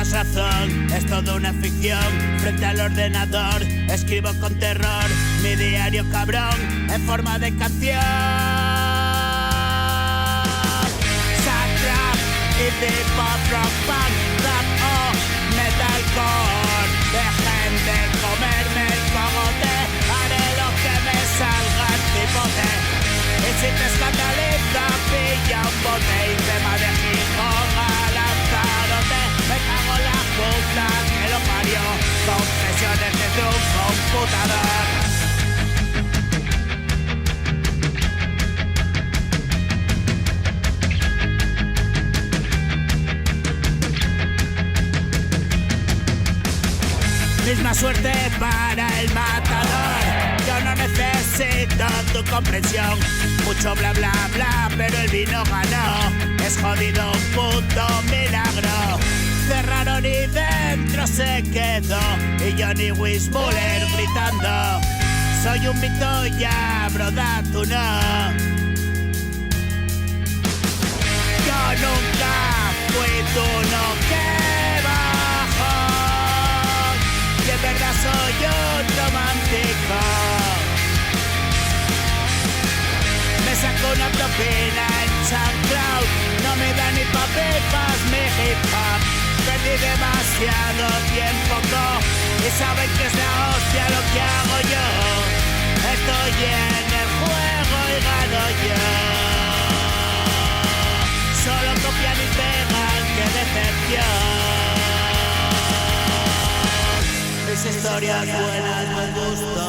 tenías razón, es toda una ficción. Frente al ordenador, escribo con terror mi diario cabrón en forma de canción. Sad y hip hop, rock, punk, rap o metalcore. Dejen de comerme el cogote, haré lo que me salga el cipote. Y si te escandaliza, pilla un bote y tema de Gijón a Lanzarote. Me cago en la puta que lo parió, confesiones desde un computador. Misma suerte para el matador. Yo no necesito tu comprensión. Mucho bla bla bla, pero el vino ganó. Es jodido un puto milagro. Cerraron y dentro se quedó. Y Johnny Weissmuller gritando: soy un mito ya, broda, tú no. Yo nunca fui tú, no, que bajo. De verdad soy un romántico. Me saco una propina en SoundCloud. No me da ni papel para mi hip hop. Perdí demasiado tiempo y saben que es la hostia lo que hago yo. Estoy en el juego y gano yo. Solo copian y pegan, qué decepción. Mis historias buenas, buen gusto.